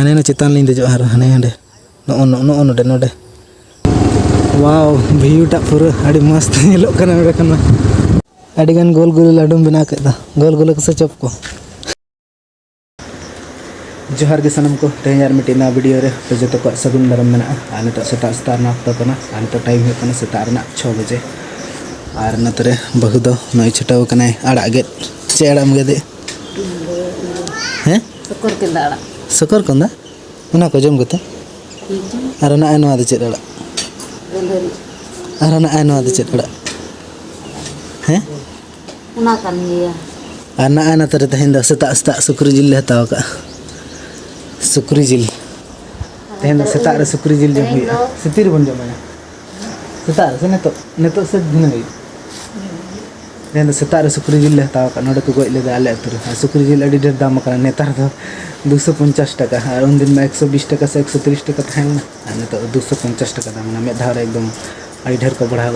हाने ना चितान लिंदे जो हार हाने हांडे नोडे नोडे वाओ व्यू टा पूरा अड़ी मस्त नेलोग कना मेरे कना अड़ी गान गोल गोल लाडूम बना केदा गोल गोल कसे चप को जोहार के सनम को तेहर मिटिना वीडियो रे तो जो को सगुन दरम मेना आने तो सेता स्टार ना तो कना आने तो टाइम हो कना सेता रना 6 बजे और नतरे बहु दो नई छटाव कना आड़ा गे चेड़म गेदे हैं सकर कंदा उना को जम गते अरे ना आनो आदे चेड़ा अरे ना आनो आदे चेड़ा हैं उना kan dia anak anak tadi tahin dah setak sukri jil lah tahu kak sukri jil tahin dah setak ada sukri jil jam hui setir pun jam mana setak sana neto sedih nih tahin dah setak ada sukri jil lah tahu kak nada tu goi leda alek tu sukri jil ada di dalam makanan netar tu 250 টাকা আর उनदिन में 120 টাকা से 130 টাকা था ना neto 250 টাকা दाम ना में धार एकदम आई ढेर को बढ़ा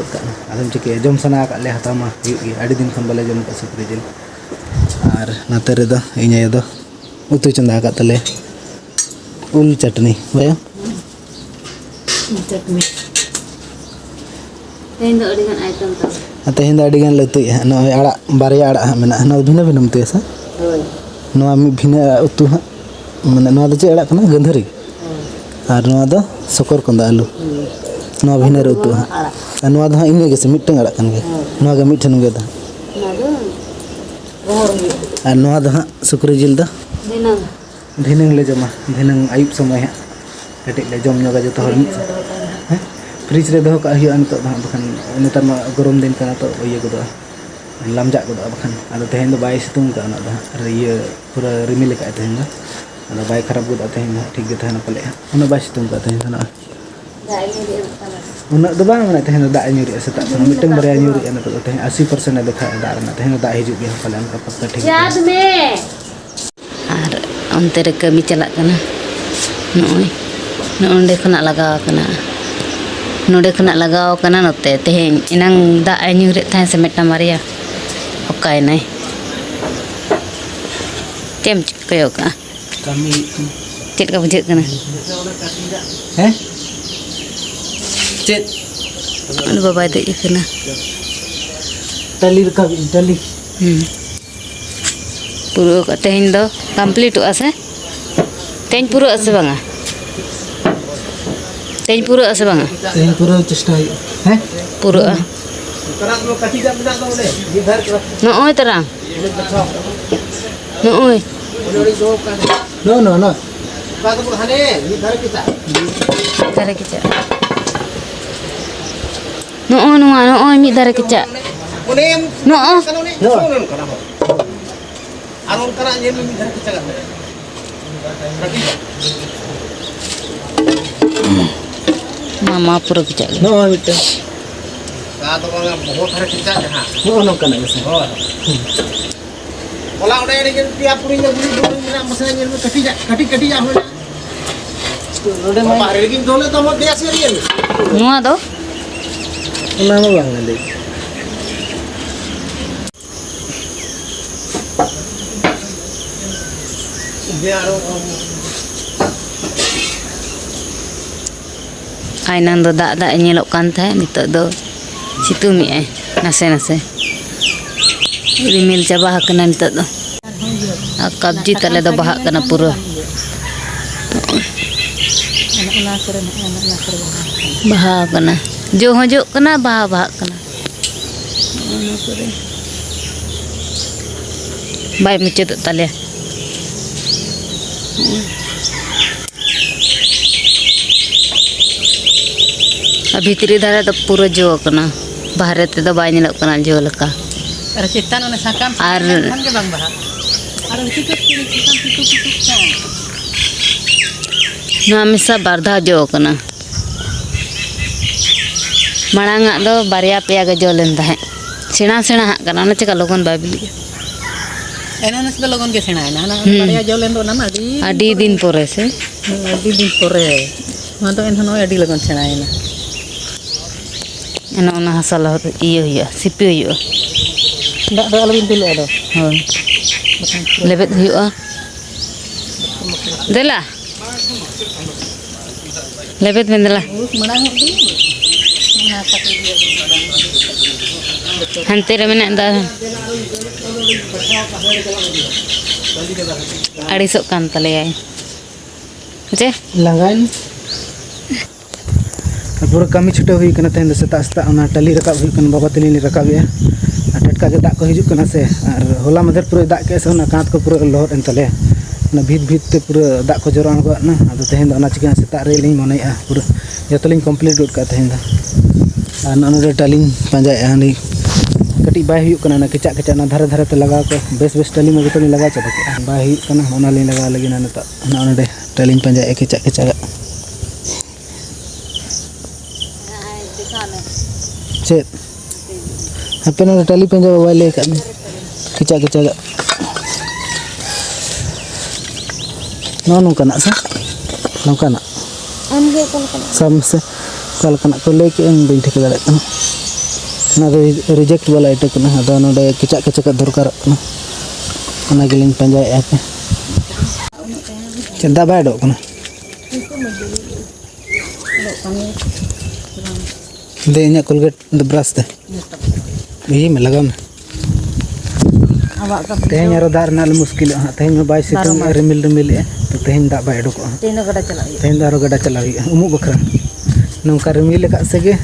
आदम चिके जम सना ले हतामा अड़ी दिन खन बाले जम का सुक्री जिल और नाते रे दो इने दो उतु चंदा का तले उल चटनी भयो चटनी तेन दो अड़ी गन आइटम ता तेन दो अड़ी गन लतु नो आड़ा बारिया आड़ा मेना नो भिना भिना मते सा होय नो मी भिना उतु माने नो दो चे आड़ा कना गंधरी और नो दो सकर कंदा आलू नो भिना रे उतु नो दो इने के से मिटन आड़ा कन गे नो गे मिठन गे दा और नो दो सुक्री जिल दो धिनंग ले जमा धिनंग आयुब समय है कटे ले जम नगा जो हर मिट फ्रिज रे दो का हियो अन तो बखन नेतार मा गरम दिन कना तो ये गदो लामजा गदो बखन आदो तेहन दो बाय सितुंग का ना दा ये पूरा रिमिल का तेहन दा आदो बाय खराब गदो तेहन ठीक गे तेहन पले उन बाय सितुंग का तेहन ना उन दो बा माने तेहन दा न्यूरी सेता मिटंग बरे न्यूरी अन तो तेहन 80% देखा दा ना तेहन दा हिजु गे पले अन का पक्का ठीक याद में और अंते रे कमी चला कना नोय नोंडे खना लगाव कना नोडे खना लगाव कना नते तेहेन इनांग दा न्यूरे थाय से मेटा मारिया ओकाय नै टेम कयो का कमी चेत का बुझे कना हैं चेत अन बाबा दे इकना टली का टली पूरा का तेहेन दो कंप्लीट आसे तेहेन पूरा आसे बांगा तेहेन पूरा आसे बांगा तेहेन पूरा चेष्टा है पूरा नोय तरह नोय नो नो नो दारे किचा नोय नुआ नोय मी दारे किचा नो आरोन करा ये में घर के जगह मामा पूरा किचा नो मिटे का तो बहुत हर किचा जहां नो कना से बोला उड़े ने पिया पुरी ने बुरी बुरी ना मसला ने कटी जा होला रोडे में बाहर लेकिन दोले तो मत दिया से नुआ दो ना मा बांग ले आइनान दो दा दा नेलोक कान था नितो दो सितुंग ए नासे नासे रिमिल चाबा हकना नितो दो आ कब्जी तले दो बहा कना पूरा बहा कना जो हजो कना बहा कना बाय मुचे तो तले भीतरी धारा तो पूरा जो कना बाहर ते तो बाय नेलोक कना जो लका अरे चित्तान ओने साकाम आर खान के बांग बहा अरे टिकट की चित्तान ना मिसा बारधा जो कना मांगा दो बारिया पेया के जो लेन था सेना सेना हा कना ना चका लोगन बाबिली एना नस दो लोगन के सेना है ना बारिया जो लेन दो ना आडी दिन पोरे से आडी दिन पोरे मा तो एन हनो आडी लोगन सेना है ना एना ओना हसल हो इयो हिया सिपि हियो दा दा अलबिन पिले दो होय लेबेत हियो देला lebet mendela hante re menak da arisok kan taleyai je langain पूरा कमी छुटा हुई कना तेन सेता सेता ओना टली रकाब हुई कना बाबा तली रकाबे टटका के दाग को हिजुक कना से और होला मधर पूरा दाग के से ओना कांत को पूरा लोहर एन तले ना भीत भीत ते पूरा दाग को जरा को ना आदो तेन ओना चिका सेता रे लिंग मनेया पूरा जतलिंग कंप्लीट उड का तेन दा और नोरे टलिंग पंजाया हनी कटी बाय हुई कना ना किचा किचा ना धारे धारे ते लगा को बेस बेस टली में जतलिंग लगा चबा के बाय हुई कना ओना लिंग लगा लगी ना नता नोरे टलिंग पंजाया किचा किचा चेत apa nak tali penjara wale kan kicak-kicak nong kana sa nong kana amge kol kol sam se kal kana ko leke en bin thik dare kana na reject wala ito kana ada node kicak-kicak dorkar kana ona gelin penjara apa cenda ba do kana दे इन्हें Colgate the brush दे यही में लगा मैं तेहन यारो दार नाल मुश्किल है तेहन में बाई सितुंग रिमिल रिमिल है तो तेहन दा बाई डको तेहन दारो गडा चला हुई उमु बखरा नौका रिमिल का सगे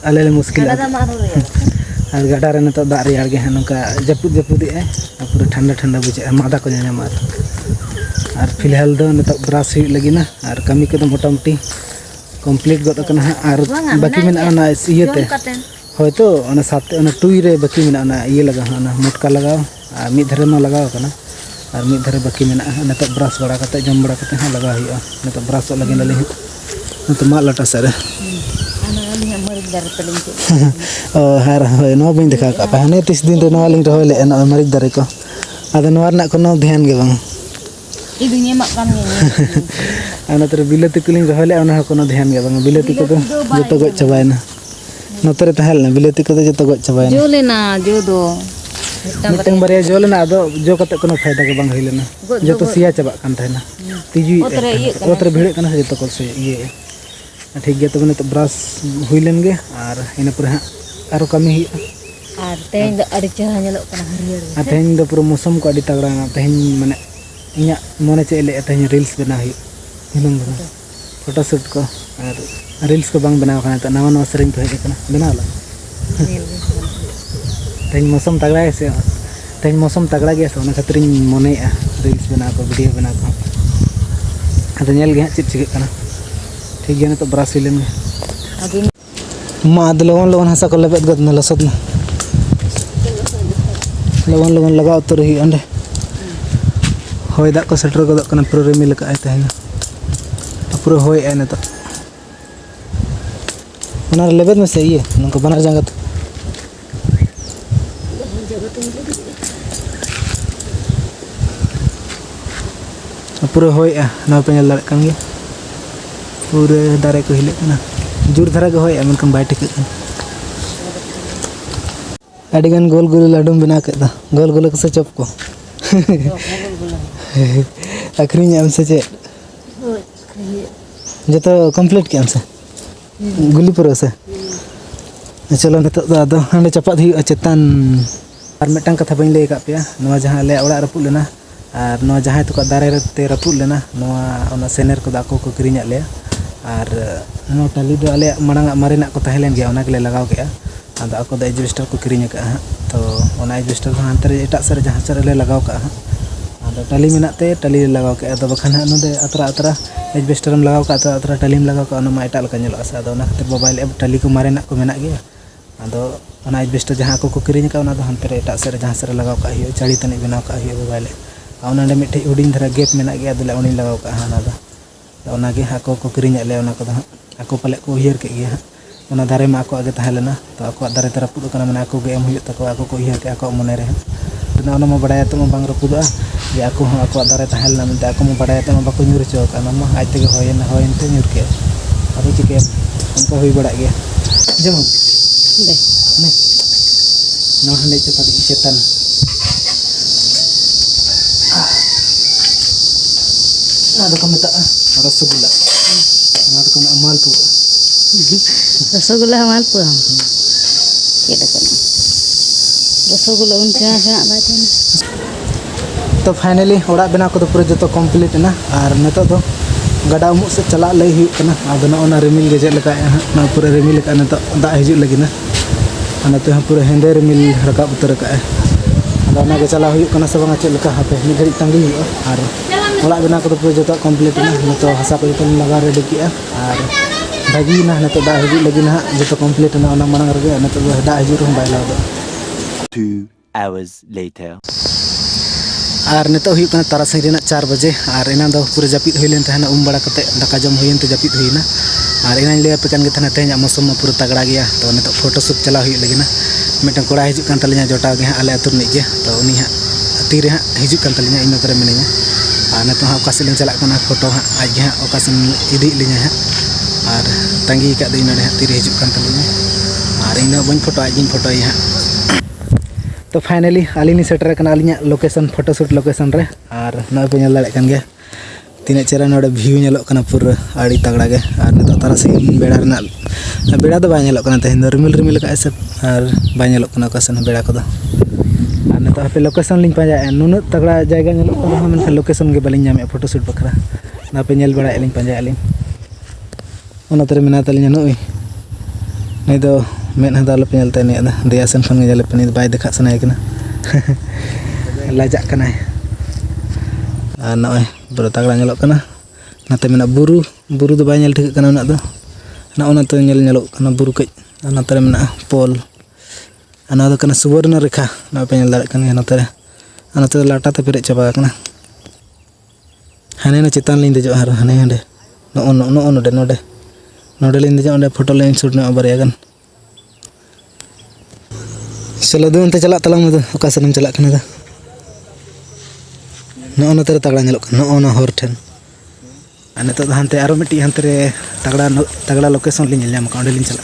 अले मुश्किल और गडा रे तो दार यार गे नौका जपुद जपुद है पूरा ठंडा ठंडा बुझे मादा को जाने मार और फिलहाल दो तो ब्रश हुई लगी ना और कमी को तो मोटा मोटी कंप्लीट गत कना और बाकी में ना ये ते होयतो ओना साथे ओना टुई रे बाकी में ना ये लगा ना मोटका लगाओ और मिद धरे में लगाओ कना और मिद धरे बाकी में ना तो ब्रश बड़ा करते जम बड़ा करते हां लगा हुआ ना तो ब्रश लगे लली तो मा लटा सरे ana marik dar teling ओ हार होय नो बिन देखा का पहने 30 दिन रे नो लिंग रहोय ले ना मरिक दरे को आदा नो ना कोनो ध्यान गे बांग idu nyemak kan ni ana तर बिलती कुलिंग रहोले ओना कोनो ध्यान गे बांग बिलती को तो जतो गज चबायना नतरे तहल ना बिलती को तो जतो गज चबायना jo lena jo do मिटंग बारे जो लेना आदो जो कते कोनो फायदा के बांग हइलेना जतो सिया चबा कान थाना तिजु ओतरे भिड़े कना जतो को से ये ठीक गया तो बने तो ब्रश हुइलेन गे और इन पर आरो कमी ही ar tein do adi chehra nyelok kana harier तेहन दो पूरा मौसम को अड़ी तगड़ा ना तेहन माने इnya मने चले तेहन रील्स बना हुई हिलंग बना फोटो शूट को और रील्स को बांग बनाव खाना तो नवा नवा सेरिंग तो हेज कना बनाला तेहन मौसम तगड़ा है से तेहन मौसम तगड़ा गया से ओना खातिर मने रील्स बना को वीडियो बना को अद नेल गे चिप चिक कना ठीक गया ना तो ब्रश हिलेन adi मा लगन लगन हसा को लेबेद गद न लसद ना लगन लगन लगाओ तो रही अंडे होय दा को सेटर गद कना पूरा रिमिल का आय तहना पूरा होय आय न तो ओना लेबेद में से ये नको बना जागत पूरा होय आ ना पे लड़ कान गे पूरे दारे को हिले ना जुर धरा के होय मन कम बाय टिक अडिगन गोल गोल लाडूम बना के दा गोल गोल के से चप को अखरिन हम से चे जतो कंप्लीट के हम से गुली पर से चलो नितो दा हंडे चपात ही चेतन और मिटन कथा बइन ले का पे नवा जहां ले ओड़ा रपुल लेना और नवा जहां तो दारे ते रपुल लेना नवा ओना सेनर को दाको को किरिन ले और नो टली दो आले मणंग मारेना को तहलेन गया ओना के लगाव के आदो ako da एडजस्टर को किरिन का तो ओना एडजस्टर हांतरे एटा सर जहां सर ले लगाव का आदो टली मिनाते टली लगाव के आदो बखन नोदे अतरा अतरा एडजस्टर लगाव का अतरा टली लगाव का ओना मा एटा लका नेलो आसा आदो ओना खातिर मोबाइल एप टली को मारेना को मेना गया आदो ओना एडजस्टर जहां को किरिन का ओना दो हांतरे एटा सर जहां सर लगाव का हियो चड़ी तने बनाव का हियो मोबाइल ओना ने मिठे उडिन धरा गैप मेना गया आदो ओनी लगाव का हाना दा ओना गे हाको को किरिन ले ओना को ako pale ko hier ke ya ona dare ma ako age tahelena to ako dare terapudu kana mane ako ge em huyuk tako ako ko hier ke ako mone re na ona mo badaya to mo bang rapudu je ako ako dare tahelena mente ako mo badaya to mo bako nyur cho kana mo aj tege hoyen te nyur ke ado chike onko hui bada ge jom de ne no hande cepat cetan ada ko meta rasgulla ada ko malpua rasgulla हमारे पूरा ये देखो रसगुल्ला उन सेना सेना बात है तो फाइनली ओड़ा बना को तो पूरा जो कंप्लीट ना और नेतो तो गड़ा उमुक से चला लई हुई कना आदो ना रिमिल के चेक लगा ना पूरा रिमिल का नेतो दा हिजु लगी ना अनते पूरा हेंदे रिमिल रकाब उतर का आदो ना के चला हुई कना से बंगा चेक लगा हापे नि घड़ी तंगी हुई और ओड़ा बना को तो पूरा जो कंप्लीट ना नेतो हसा को जो लगा रेडी किया और भागी ना नेतो दा हिजु लगी ना जो कंप्लीट ना ओना मांग रगे नेतो दा हिजु रह बाय लादो 2 hours later और नेतो हुई कना तारासिंह रेना 4 बजे और इना दो पूरा जापिद हुई लेन तहना बड़ा कते दाका जम हुईन ते जापिद हुईना और इना ले पे कान गे तहना तेज मौसम में पूरा तगड़ा गया तो नेतो फोटो शूट चला हुई लगिना मिटन कोड़ा हिजु कान तलिया जोटाव गे आले अतुर निगे तो उनी हा तीरे हा हिजु कान तलिया इन करे मिनिया और नेतो हा ओकासे लिन चला कना फोटो हा आज गे हा ओकासे इदी लिया हा और तंगी का दिन रे तीरे हिजु कान तलिया और इन बन फोटो आज गिन फोटो हा तो फाइनली आलिनी सेटर कना आलिया लोकेशन फोटोशूट लोकेशन रे और नय पे नेल दाड़े कान गे तीन चेहरा नोडे व्यू नेलो कना पूरा आड़ी तगड़ा गे और नेतो तारासिंह बेड़ा रना बेड़ा दो बाय नेलो कना तेहन दो रिमिल रिमिल का से और बाय नेलो कना ओकासन बेड़ा को दो और नेतो पे लोकेशन लिंग पाजा नुन तगड़ा जायगा नेलो कना मन लोकेशन गे बलिन जामे फोटोशूट बखरा ना पे नेल बेड़ा लिंग पाजा लिंग ओना तरे मेना तलिया नोई नहीं तो मेन हदाल पे नेलते ने दिया सन खन जले पे बाय देखा सनाय कना लाजा कना आ नय बरो तगड़ा नेलो कना नाते मेना बुरु बुरु दो बाय नेल ठीक कना ना दो ना ओना तो नेलो कना बुरु कई ना तरे मेना पोल ana do kana suborna rekha na pe नेल दाड़े कना ना तरे ana तो लाटा ते पेरे चबा कना हाने ना चितान लिंदे जो हार हाने हंडे नो नोडे नोडे नोडे लिंदे जो ओंडे फोटो लाइन शूट ना बारे गन चलो दो अंते चला तलांग दो ओकासनम चला कना दा नो तरे तगड़ा नेलो नो हर ठेन अने तो हानते आरो मिटी हानते रे तगड़ा लोकेशन लिन नेल का ओंडे लिन चला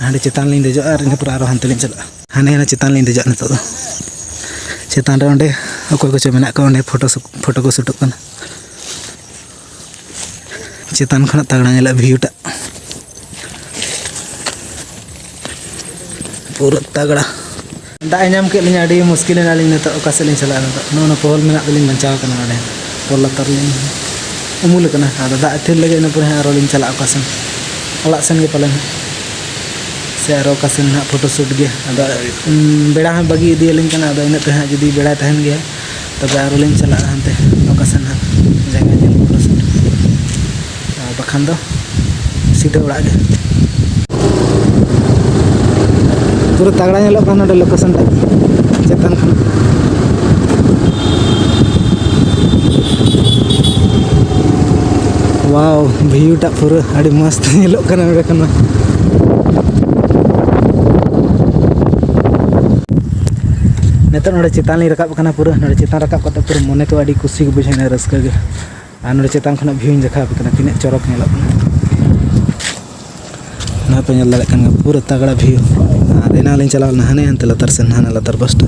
हांडे चितान लिन देजो आर इन पूरा आरो हानते लिन चला हाने ना चितान लिन देजो नेतो दो चितान रे ओंडे अकोय को मेना का ओंडे फोटो को शूट कना चितान खना तगड़ा नेला व्यू टा पूरा तगड़ा दा नाम के लिन आडी मुश्किल ना लिन नेतो ओका से लिन चला नो नो पोल मेना लिन बचाव कना ओंडे पोल लतर लिन उमुल कना आदा दा थिर लगे न पूरा आरो लिन चला ओका से ओला सन गे पलन से आरो ओका से ना फोटो शूट गे आदा बेड़ा हा बगी दिए लिन कना आदा इन पे हा जदी बेड़ा तहन गे तबे आरो लिन चला हनते ओका से ना जगह जल फोटो शूट बखान दो सीधे उड़ा गे पूरा तगड़ा नेलो कना नोडे लोकेशन टा चेतन खन वाओ व्यू टा पूरा अड़ी मस्त नेलो कना नोडे कना नेतो नोडे चितान ली रकाब कना पूरा नोडे चितान रकाब कते पूरा मने तो अड़ी खुशी को बुझाइना रस्का गे आ नोडे चितान खना व्यू देखा कना तिने चरक नेलो कना ना पे नेल दाड़े कना पूरा तगड़ा व्यू इना लिन चला हाने हंते लतर से हाने लतर बस्ट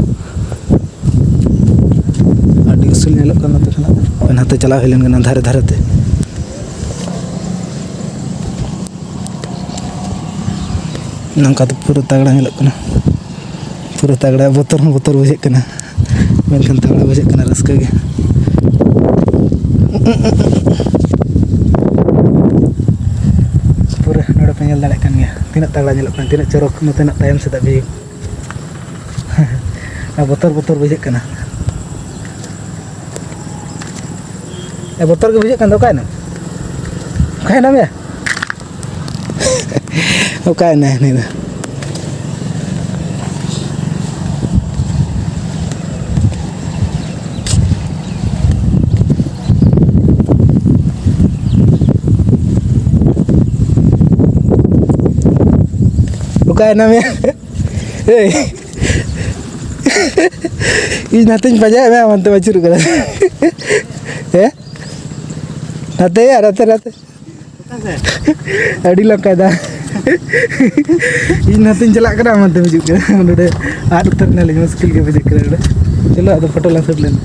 अड़ी उसूल नेलो कना तो खना नाते चला हेलन कना धारे धारे ते नंका तो पूरा तगड़ा नेलो कना पूरा तगड़ा बोतर बुझे कना मेनखान तगड़ा बुझे कना रस्का गे पूरा नोडे पे नेल दाड़े कन गया तीना तगड़ा नेलो कना तीना चरक नोतेना तायम से दा व्यू आ बोतर बुझे कना ए बोतर के बुझे कन दो कायना मे ओकाय ना नहीं दा ओकाय ना मे इ नाते पजा मे मनते बचुर करा ए नाते यार नाते अड़ी लका दा इ नाते चला करा मनते बचुर करा नोडे आद उतर ने मुश्किल के बजे करा चलो आदो फोटो ला शूट लेना